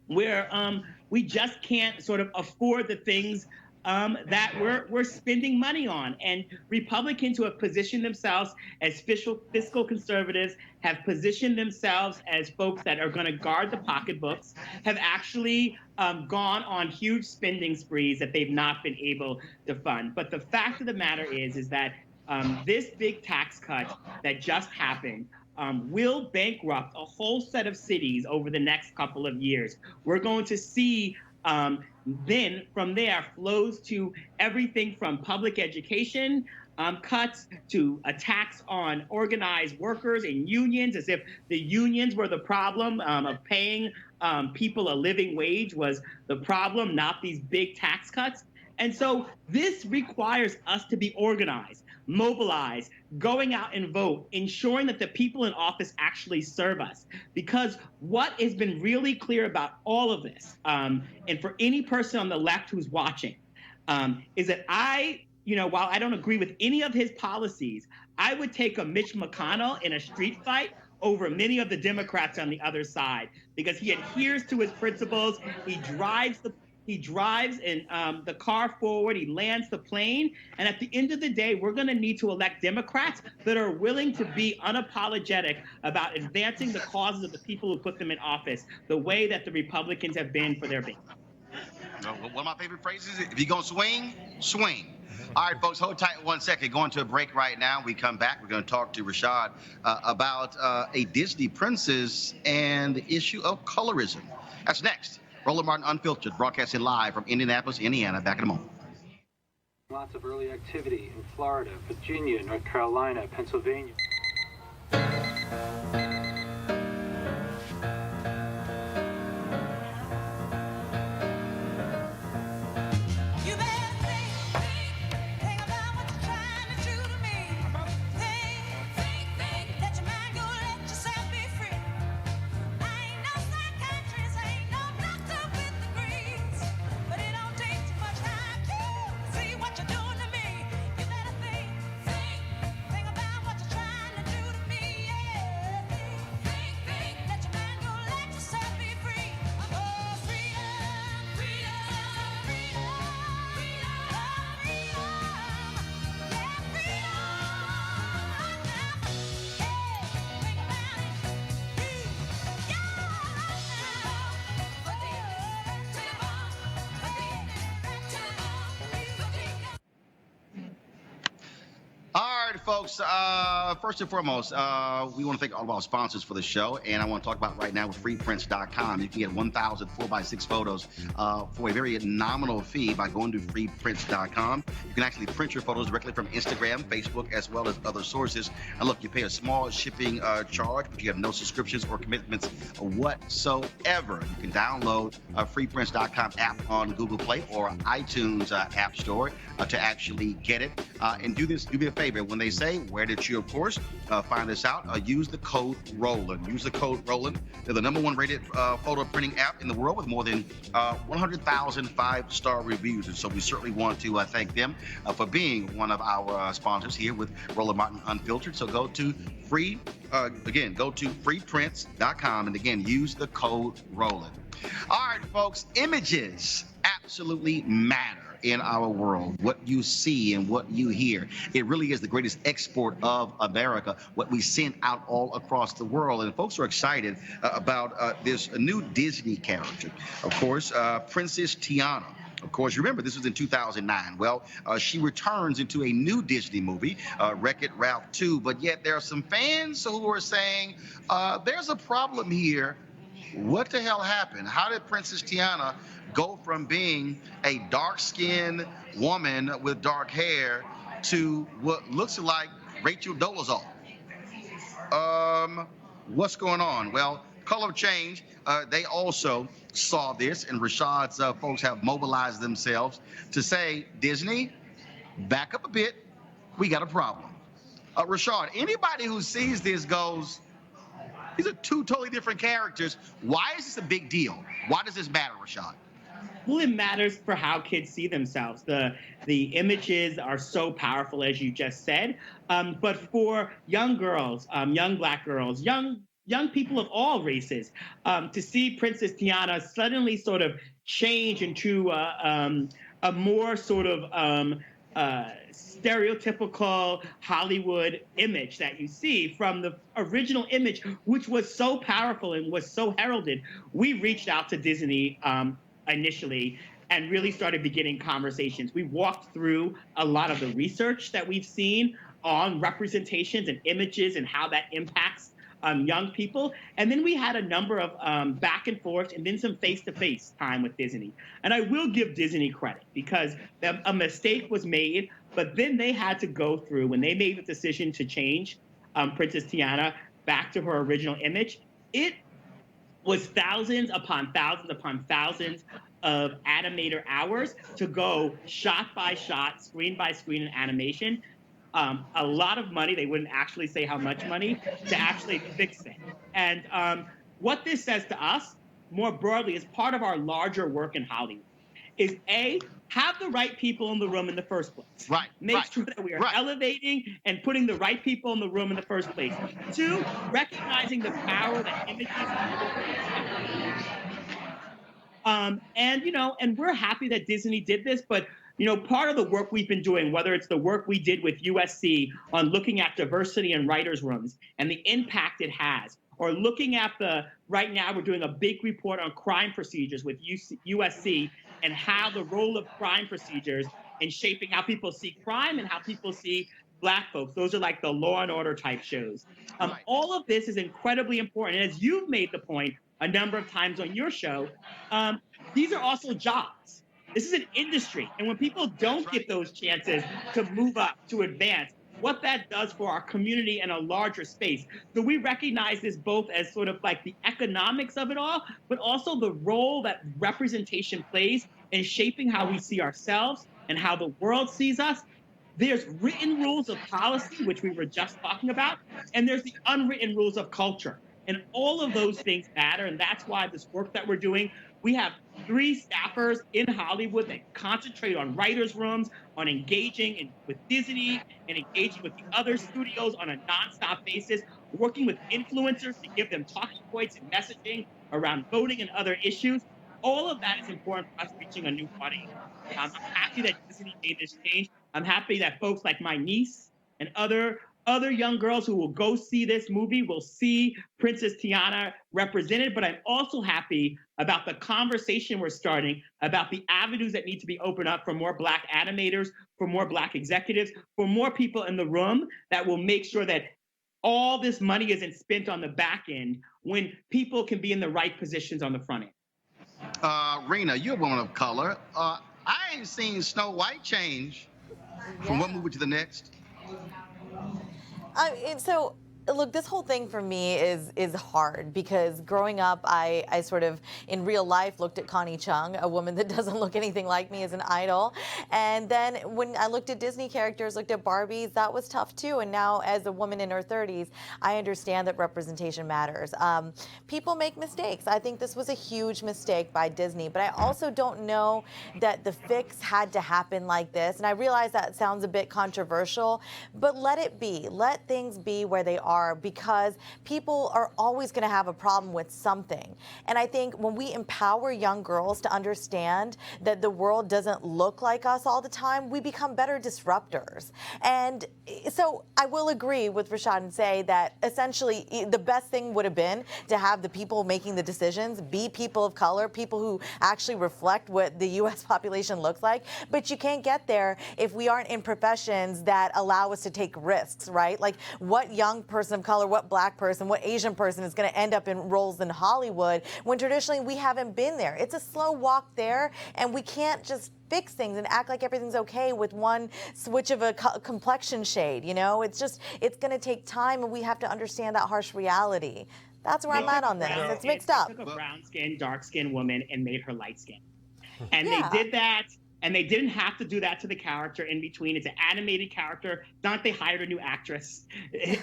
we just can't sort of afford the things that we're spending money on. And Republicans who have positioned themselves as fiscal conservatives, have positioned themselves as folks that are going to guard the pocketbooks, have actually gone on huge spending sprees that they've not been able to fund. But the fact of the matter is that this big tax cut that just happened will bankrupt a whole set of cities over the next couple of years. We're going to see then from there flows to everything from public education cuts to attacks on organized workers and unions, as if the unions were the problem of paying people a living wage was the problem, not these big tax cuts. And so this requires us to be organized, mobilized, going out and vote, ensuring that the people in office actually serve us. Because what has been really clear about all of this, and for any person on the left who's watching, is that while I don't agree with any of his policies, I would take a Mitch McConnell in a street fight over many of the Democrats on the other side, because he adheres to his principles. He drives in the car forward. He lands the plane. And at the end of the day, we're going to need to elect Democrats that are willing to be unapologetic about advancing the causes of the people who put them in office, the way that the Republicans have been for their base. One of my favorite phrases, if you're going to swing, swing. All right, folks, hold tight 1 second. Going to a break right now. We come back. We're going to talk to Rashad about a Disney princess and the issue of colorism. That's next. Roland Martin Unfiltered, broadcasting live from Indianapolis, Indiana. Back in a moment. Lots of early activity in Florida, Virginia, North Carolina, Pennsylvania. Folks, first and foremost, we want to thank all of our sponsors for the show, and I want to talk about right now with freeprints.com. You can get 1,000 4x6 photos for a very nominal fee by going to freeprints.com. You can actually print your photos directly from Instagram, Facebook, as well as other sources. And look, you pay a small shipping charge, but you have no subscriptions or commitments whatsoever. You can download freeprints.com app on Google Play or iTunes App Store to actually get it. And do me a favor. When they say, where did you, of course, find this out? Use the code Roland. Use the code Roland. They're the #1 rated photo printing app in the world with more than 100,000 5-star reviews. And so we certainly want to thank them for being one of our sponsors here with Roland Martin Unfiltered. So go to freeprints.com, and again, use the code Roland. All right, folks, images absolutely matter in our world. What you see and what you hear, it really is the greatest export of America, what we send out all across the world. And folks are excited about this new Disney character. Of course, Princess Tiana. Of course, you remember this was in 2009. Well, she returns into a new Disney movie, Wreck-It Ralph 2. But yet there are some fans who are saying there's a problem here. What the hell happened? How did Princess Tiana go from being a dark-skinned woman with dark hair to what looks like Rachel Dolezal? What's going on? Well, Color Change, they also saw this, and Rashad's folks have mobilized themselves to say, Disney, back up a bit. We got a problem. Rashad, anybody who sees this goes, these are two totally different characters. Why is this a big deal? Why does this matter, Rashad? Well, it matters for how kids see themselves. The images are so powerful, as you just said. But for young girls, young Black girls, young people of all races, to see Princess Tiana suddenly sort of change into a more sort of stereotypical Hollywood image that you see from the original image, which was so powerful and was so heralded, we reached out to Disney initially and really started beginning conversations. We walked through a lot of the research that we've seen on representations and images and how that impacts young people. And then we had a number of back and forth and then some face-to-face time with Disney. And I will give Disney credit because a mistake was made, but then they had to go through, when they made the decision to change Princess Tiana back to her original image, it was thousands upon thousands upon thousands of animator hours to go shot by shot, screen by screen in animation. A lot of money, they wouldn't actually say how much money, to actually fix it. And what this says to us, more broadly, is part of our larger work in Hollywood, is A, have the right people in the room in the first place. Right. Make sure that we are elevating and putting the right people in the room in the first place. 2, recognizing the power that images and we're happy that Disney did this, but part of the work we've been doing, whether it's the work we did with USC on looking at diversity in writers' rooms and the impact it has, or looking at right now we're doing a big report on crime procedures with USC and how the role of crime procedures in shaping how people see crime and how people see Black folks. Those are like the Law and Order type shows. All of this is incredibly important. And as you've made the point a number of times on your show, these are also jobs. This is an industry. And when people don't get those chances to move up, to advance, what that does for our community and a larger space. So we recognize this both as sort of like the economics of it all, but also the role that representation plays in shaping how we see ourselves and how the world sees us. There's written rules of policy, which we were just talking about, and there's the unwritten rules of culture. And all of those things matter, and that's why this work that we're doing, we have 3 staffers in Hollywood that concentrate on writers' rooms, on engaging with Disney and engaging with the other studios on a nonstop basis, working with influencers to give them talking points and messaging around voting and other issues. All of that is important for us reaching a new audience. I'm happy that Disney made this change. I'm happy that folks like my niece and other young girls who will go see this movie will see Princess Tiana represented, but I'm also happy about the conversation we're starting about the avenues that need to be opened up for more Black animators, for more Black executives, for more people in the room that will make sure that all this money isn't spent on the back end when people can be in the right positions on the front end. Rena, you're a woman of color. I ain't seen Snow White change from one movie to the next. So look, this whole thing for me is hard because growing up, I sort of in real life looked at Connie Chung, a woman that doesn't look anything like me, as an idol. And then when I looked at Disney characters, looked at Barbies, that was tough too. And now as a woman in her 30s, I understand that representation matters. People make mistakes. I think this was a huge mistake by Disney, but I also don't know that the fix had to happen like this. And I realize that sounds a bit controversial, but let it be. Let things be where they are, because people are always going to have a problem with something. And I think when we empower young girls to understand that the world doesn't look like us all the time, we become better disruptors. And so I will agree with Rashad and say that essentially the best thing would have been to have the people making the decisions be people of color, people who actually reflect what the U.S. population looks like. But you can't get there if we aren't in professions that allow us to take risks, right? Like, what young person of color, what Black person, what Asian person is going to end up in roles in Hollywood when traditionally we haven't been there? It's a slow walk there, and we can't just fix things and act like everything's okay with one switch of a complexion shade. It's going to take time, and we have to understand that harsh reality. That's where I'm at on this. It's mixed up. They took a brown-skinned, dark-skinned woman and made her light-skinned. And they did that, and they didn't have to do that to the character in between. It's an animated character. It's not like they hired a new actress,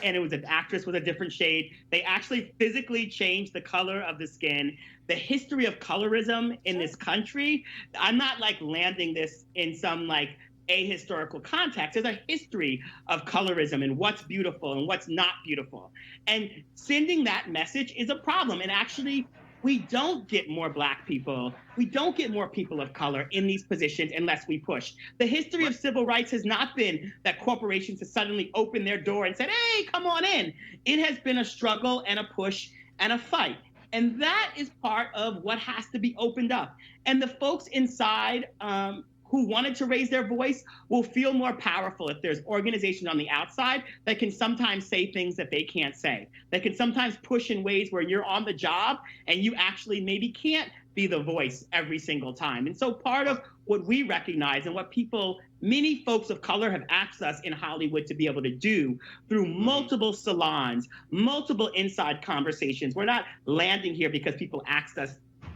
and it was an actress with a different shade. They actually physically changed the color of the skin. The history of colorism in this country, I'm not like landing this in some like ahistorical context. There's a history of colorism and what's beautiful and what's not beautiful. And sending that message is a problem. And actually, we don't get more Black people, we don't get more people of color in these positions unless we push. The history of civil rights has not been that corporations have suddenly opened their door and said, hey, come on in. It has been a struggle and a push and a fight. And that is part of what has to be opened up. And the folks inside who wanted to raise their voice will feel more powerful if there's organizations on the outside that can sometimes say things that they can't say, that can sometimes push in ways where you're on the job and you actually maybe can't be the voice every single time. And so part of what we recognize and what many folks of color have asked us in Hollywood to be able to do through multiple salons, multiple inside conversations. We're not landing here because people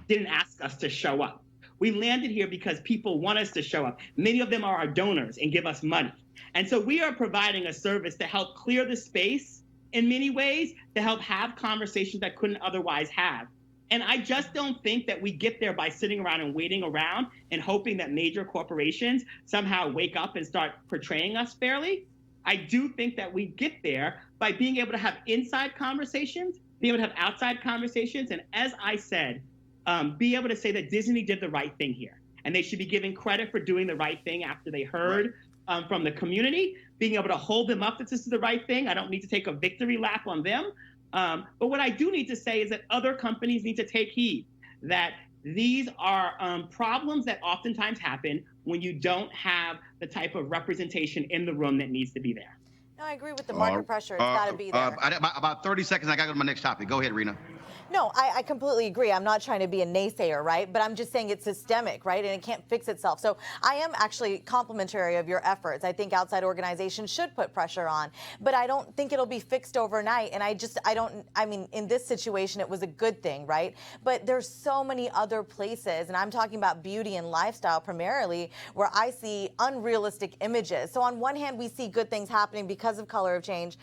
didn't ask us to show up. We landed here because people want us to show up. Many of them are our donors and give us money. And so we are providing a service to help clear the space in many ways, to help have conversations that couldn't otherwise have. And I just don't think that we get there by sitting around and waiting around and hoping that major corporations somehow wake up and start portraying us fairly. I do think that we get there by being able to have inside conversations, being able to have outside conversations. And as I said, be able to say that Disney did the right thing here. And they should be given credit for doing the right thing after they heard from the community, being able to hold them up that this is the right thing. I don't need to take a victory lap on them. But what I do need to say is that other companies need to take heed, that these are problems that oftentimes happen when you don't have the type of representation in the room that needs to be there. No, I agree with the market pressure. It's got to be there. About 30 seconds, I got to go to my next topic. Go ahead, Rena. No, I completely agree. I'm not trying to be a naysayer, right? But I'm just saying it's systemic, right? And it can't fix itself. So I am actually complimentary of your efforts. I think outside organizations should put pressure on, but I don't think it'll be fixed overnight. And I mean, in this situation, it was a good thing, right? But there's so many other places, and I'm talking about beauty and lifestyle primarily, where I see unrealistic images. So on one hand, we see good things happening because of Color of Change,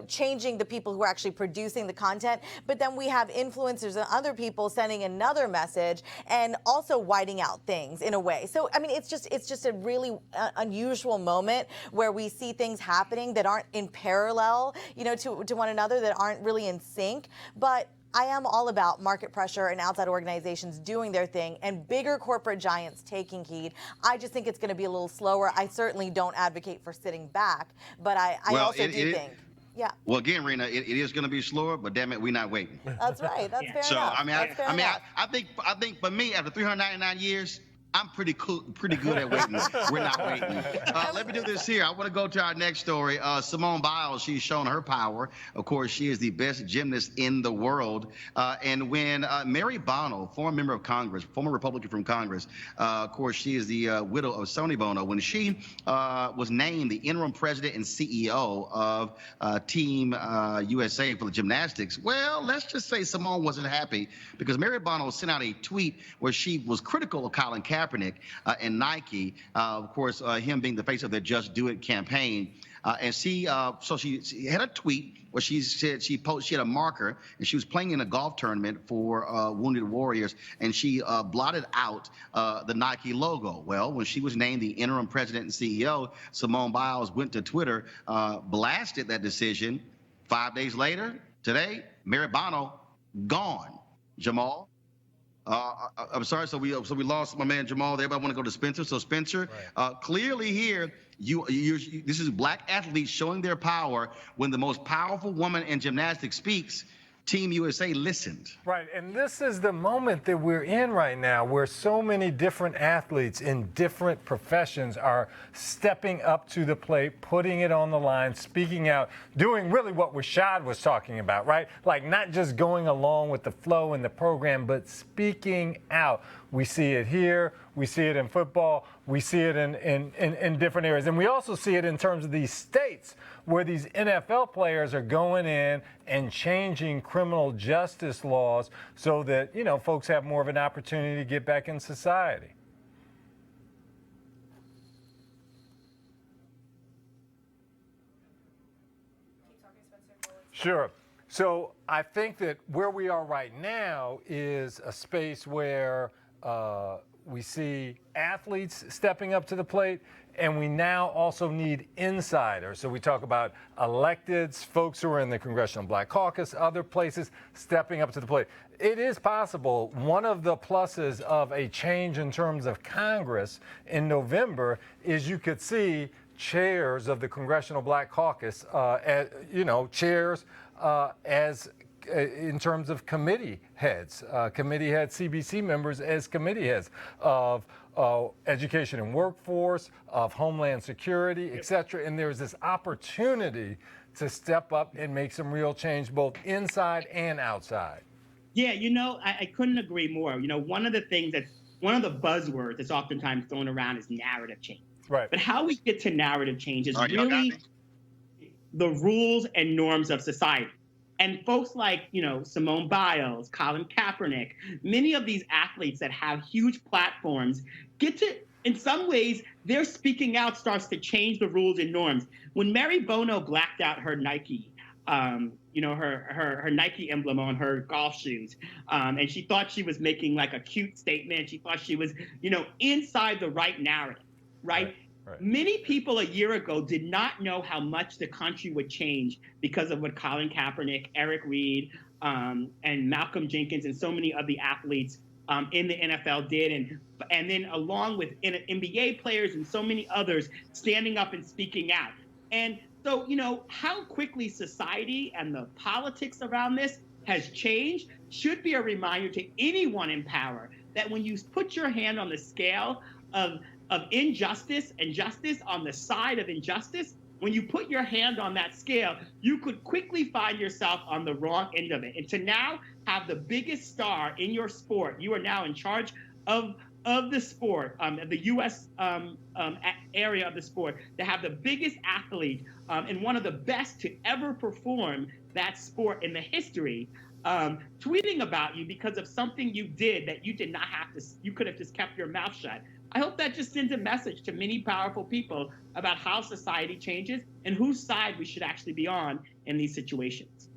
changing the people who are actually producing the content. But then we have influencers and other people sending another message and also whiting out things in a way. So, I mean, it's just a really unusual moment where we see things happening that aren't in parallel, to one another, that aren't really in sync. But I am all about market pressure and outside organizations doing their thing and bigger corporate giants taking heed. I just think it's going to be a little slower. I certainly don't advocate for sitting back, but I also do think. Yeah. Well, again, Rena, it is going to be slower, but damn it, we're not waiting. That's right. That's fair enough. I think for me, after 399 years, I'm pretty good at waiting. We're not waiting. Let me do this here. I want to go to our next story. Simone Biles, she's shown her power. Of course, she is the best gymnast in the world. And when Mary Bono, former member of Congress, former Republican from Congress, of course, she is the widow of Sonny Bono, when she was named the interim president and CEO of Team USA for the gymnastics, well, let's just say Simone wasn't happy because Mary Bono sent out a tweet where she was critical of Colin Kaepernick and Nike, of course, him being the face of their Just Do It campaign. And she had a tweet where she said she had a marker and she was playing in a golf tournament for Wounded Warriors, and she blotted out the Nike logo. Well, when she was named the interim president and CEO, Simone Biles went to Twitter, blasted that decision. 5 days later, today, Mary Bono gone. Jamal. I'm sorry. So we lost my man Jamal. Everybody want to go to Spencer. So Spencer, clearly here, this is black athletes showing their power. When the most powerful woman in gymnastics speaks, Team USA listened. Right, and this is the moment that we're in right now, where so many different athletes in different professions are stepping up to the plate, putting it on the line, speaking out, doing really what Rashad was talking about, right? Like not just going along with the flow in the program, but speaking out. We see it here, we see it in football, we see it in different areas. And we also see it in terms of these states where these NFL players are going in and changing criminal justice laws so that, folks have more of an opportunity to get back in society. Sure. So I think that where we are right now is a space where we see athletes stepping up to the plate, and we now also need insiders. So we talk about electeds, folks who are in the Congressional Black Caucus, other places stepping up to the plate. It is possible. One of the pluses of a change in terms of Congress in November is you could see chairs of the Congressional Black Caucus, chairs as in terms of committee heads, CBC members as committee heads of education and workforce, of homeland security, et cetera. And there's this opportunity to step up and make some real change both inside and outside. Yeah, you know, I couldn't agree more. You know, one of the buzzwords that's oftentimes thrown around is narrative change. Right. But how we get to narrative change is really the rules and norms of society. And folks like, you know, Simone Biles, Colin Kaepernick, many of these athletes that have huge platforms get to, in some ways, their speaking out starts to change the rules and norms. When Mary Bono blacked out her Nike, you know, her Nike emblem on her golf shoes, and she thought she was making like a cute statement. She thought she was, you know, inside the right narrative, right? Right. Many people a year ago did not know how much the country would change because of what Colin Kaepernick, Eric Reed, and Malcolm Jenkins and so many of the athletes in the NFL did, and then along with NBA players and so many others standing up and speaking out. And so, you know, how quickly society and the politics around this has changed should be a reminder to anyone in power that when you put your hand on the scale of injustice and justice, on the side of injustice, when you put your hand on that scale, you could quickly find yourself on the wrong end of it. And to now have the biggest star in your sport, you are now in charge of the sport, the U.S. Area of the sport, to have the biggest athlete and one of the best to ever perform that sport in the history, tweeting about you because of something you did that you did not have to, you could have just kept your mouth shut. I hope that just sends a message to many powerful people about how society changes and whose side we should actually be on in these situations.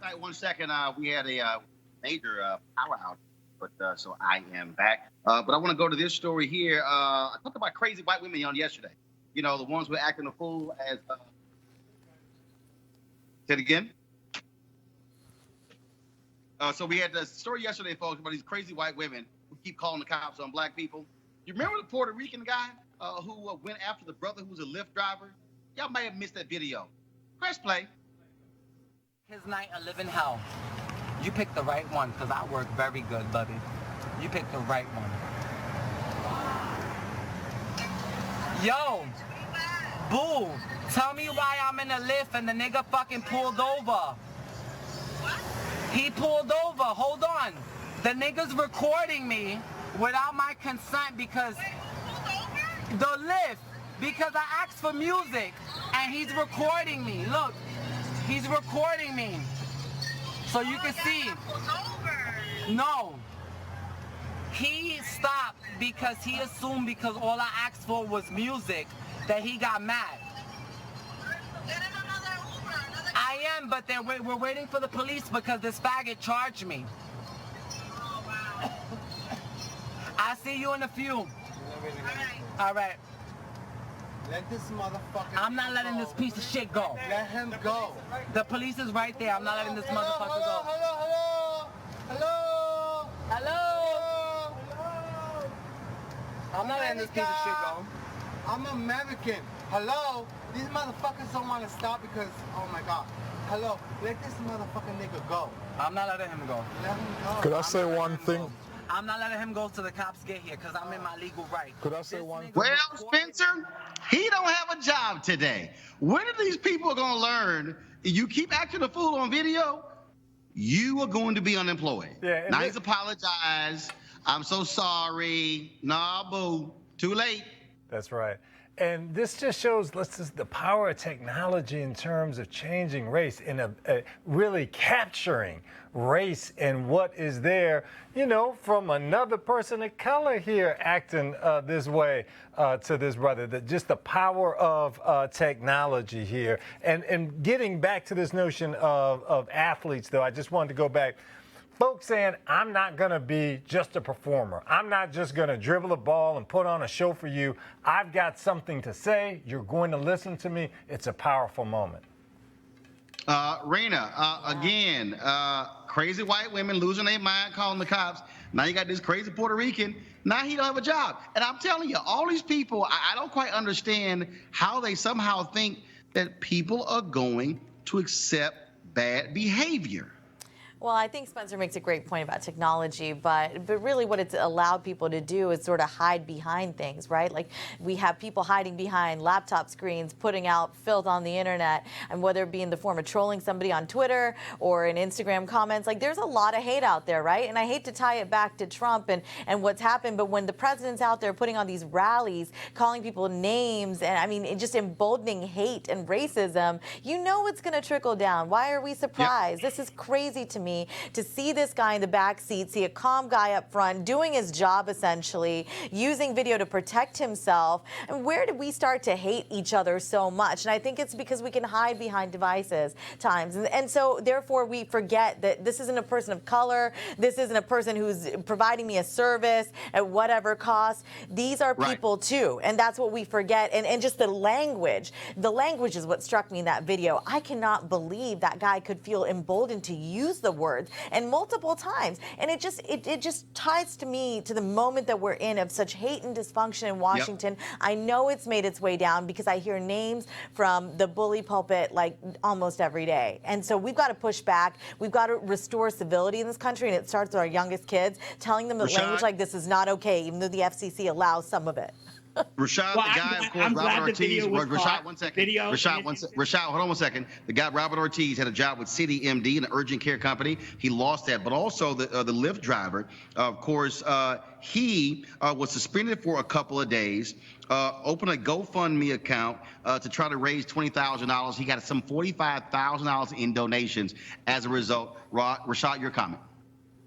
All right, 1 second. We had a major power outage, but so I am back. But I want to go to this story here. I talked about crazy white women on yesterday. You know, the ones who are acting a fool as. Say it again. So we had the story yesterday, folks, about these crazy white women who keep calling the cops on black people. You remember the Puerto Rican guy who went after the brother who was a Lyft driver? Y'all may have missed that video. Press play. His night a living hell. You picked the right one, because I work very good, buddy. You picked the right one. Yo, boo, tell me why I'm in a lift and the nigga fucking pulled over. He pulled over, hold on. The nigga's recording me without my consent because the lift, because I asked for music and he's recording me. Look, he's recording me. So you can see. No. He stopped because he assumed because all I asked for was music that he got mad. I am, but we're waiting for the police because this faggot charged me. I'll see you in a few. All right. Let this motherfucker. I'm not letting this piece of shit go. Let him go. The police is right there. I'm not letting this motherfucker go. Hello. I'm not letting this piece of shit go. I'm American. Hello. These motherfuckers don't want to stop because, oh my God. Hello. Let this motherfucking nigga go. I'm not letting him go. Let him go. Could I say one thing? I'm not letting him go till the cops get here because I'm in my legal right. Could I say one thing? Well, Spencer, he don't have a job today. When are these people going to learn? You keep acting a fool on video, you are going to be unemployed. Yeah, now he's apologized. I'm so sorry. Nah, boo. Too late. That's right. And this just shows the power of technology in terms of changing race and really capturing race and what is there, you know, from another person of color here acting this way to this brother. That just the power of technology here. And getting back to this notion of athletes, though, I just wanted to go back. Folks saying, I'm not going to be just a performer. I'm not just going to dribble a ball and put on a show for you. I've got something to say. You're going to listen to me. It's a powerful moment. Rena, again, crazy white women losing their mind, calling the cops. Now you got this crazy Puerto Rican. Now he don't have a job. And I'm telling you, all these people, I don't quite understand how they somehow think that people are going to accept bad behavior. Well, I think Spencer makes a great point about technology, but really what it's allowed people to do is sort of hide behind things, right? Like we have people hiding behind laptop screens, putting out filth on the internet, and whether it be in the form of trolling somebody on Twitter or in Instagram comments, like there's a lot of hate out there, right? And I hate to tie it back to Trump and what's happened, but when the president's out there putting on these rallies, calling people names, and I mean, just emboldening hate and racism, you know it's going to trickle down. Why are we surprised? Yep. This is crazy to me. To see this guy in the back seat, see a calm guy up front doing his job essentially, using video to protect himself. And where did we start to hate each other so much? And I think it's because we can hide behind devices times. And so therefore we forget that this isn't a person of color. This isn't a person who's providing me a service at whatever cost. These are people too. And that's what we forget. And just the language is what struck me in that video. I cannot believe that guy could feel emboldened to use the words and multiple times. And it just ties to me to the moment that we're in of such hate and dysfunction in Washington. Yep. I know it's made its way down because I hear names from the bully pulpit like almost every day. And so we've got to push back. We've got to restore civility in this country, and it starts with our youngest kids, telling them that language like this is not okay, even though the FCC allows some of it. Rashad, well, the guy, of course, Robert Ortiz. Rashad, one second. Rashad, hold on one second. The guy, Robert Ortiz, had a job with CityMD, an urgent care company. He lost that. But also the Lyft driver, of course, he was suspended for a couple of days, opened a GoFundMe account to try to raise $20,000. He got some $45,000 in donations as a result. Rashad, your comment.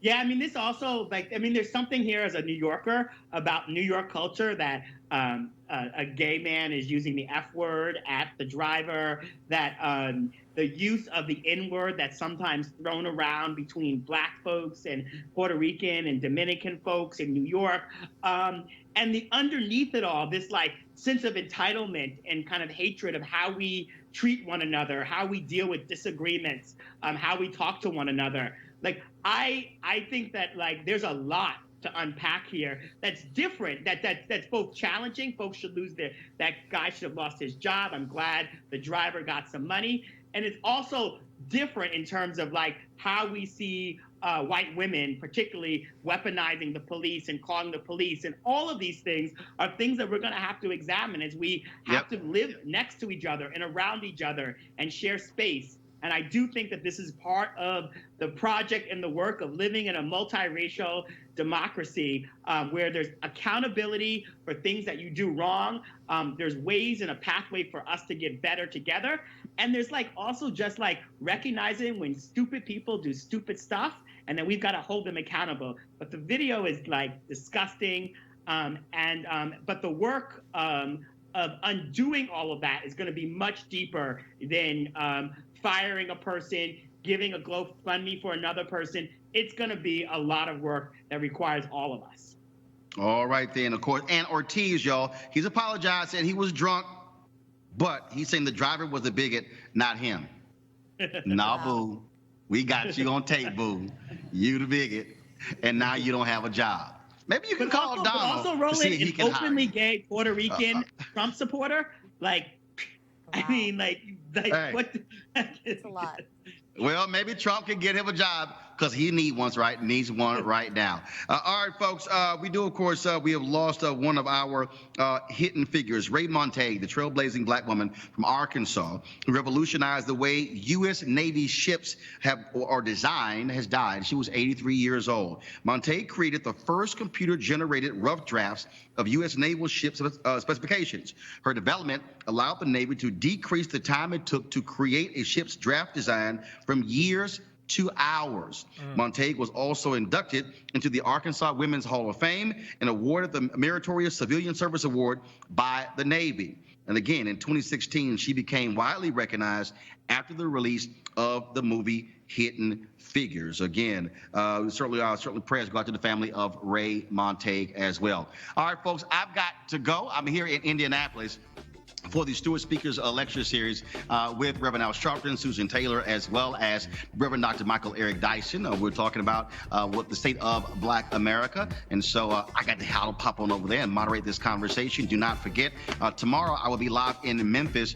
Yeah, I mean, this also, there's something here as a New Yorker about New York culture that a gay man is using the F word at the driver, that the use of the N word that's sometimes thrown around between Black folks and Puerto Rican and Dominican folks in New York. And the underneath it all, this like sense of entitlement and kind of hatred of how we treat one another, how we deal with disagreements, how we talk to one another. Like, I think that like there's a lot to unpack here that's different, that's both challenging. Folks should lose that guy should have lost his job. I'm glad the driver got some money. And it's also different in terms of like how we see white women, particularly weaponizing the police and calling the police. And all of these things are things that we're going to have to examine as we have to live next to each other and around each other and share space. And I do think that this is part of the project and the work of living in a multiracial democracy where there's accountability for things that you do wrong. There's ways and a pathway for us to get better together. And there's like also just like recognizing when stupid people do stupid stuff, and then we've got to hold them accountable. But the video is like disgusting. But the work of undoing all of that is going to be much deeper than firing a person, giving a GoFundMe for another person. It's going to be a lot of work that requires all of us. All right, then, of course. And Ortiz, y'all, he's apologized, said he was drunk, but he's saying the driver was a bigot, not him. Nah, boo. We got you on tape, boo. You the bigot, and now you don't have a job. Maybe you can call Donald. Also, Roland, an openly gay Puerto Rican Trump supporter, like, wow. I mean, like hey. What? It's a lot. Well, maybe Trump can get him a job because he needs one right now. All right, folks, we do, of course, we have lost one of our hidden figures, Ray Montague, the trailblazing Black woman from Arkansas, who revolutionized the way U.S. Navy ships are designed, has died. She was 83 years old. Montague created the first computer-generated rough drafts of U.S. naval ships specifications. Her development allowed the Navy to decrease the time it took to create a ship's draft design from years to hours. Montague was also inducted into the Arkansas Women's Hall of Fame and awarded the Meritorious Civilian Service Award by the Navy. And again, in 2016, she became widely recognized after the release of the movie Hidden Figures. Again, certainly prayers go out to the family of Ray Montague as well. All right, folks, I've got to go. I'm here in Indianapolis for for the Stewart Speakers Lecture Series with Reverend Al Sharpton, Susan Taylor, as well as Reverend Dr. Michael Eric Dyson. We're talking about what the state of Black America. And so I got to pop on over there and moderate this conversation. Do not forget, tomorrow I will be live in Memphis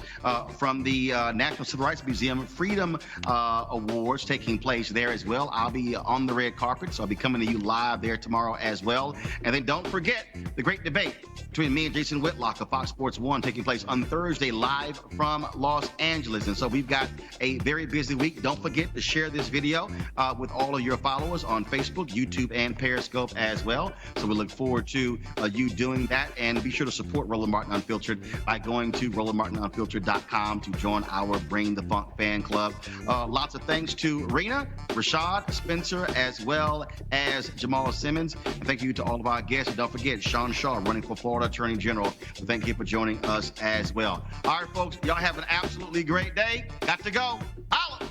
from the National Civil Rights Museum Freedom Awards taking place there as well. I'll be on the red carpet, so I'll be coming to you live there tomorrow as well. And then don't forget the great debate between me and Jason Whitlock of Fox Sports 1 taking place on Thursday live from Los Angeles. And so we've got a very busy week. Don't forget to share this video with all of your followers on Facebook, YouTube, and Periscope as well. So we look forward to you doing that. And be sure to support Roland Martin Unfiltered by going to RolandMartinUnfiltered.com to join our Bring the Funk fan club. Lots of thanks to Rena, Rashad, Spencer, as well as Jamal Simmons. And thank you to all of our guests. And don't forget, Sean Shaw, running for Florida Attorney General. Thank you for joining us as well. All right, folks, y'all have an absolutely great day. Got to go. Holla!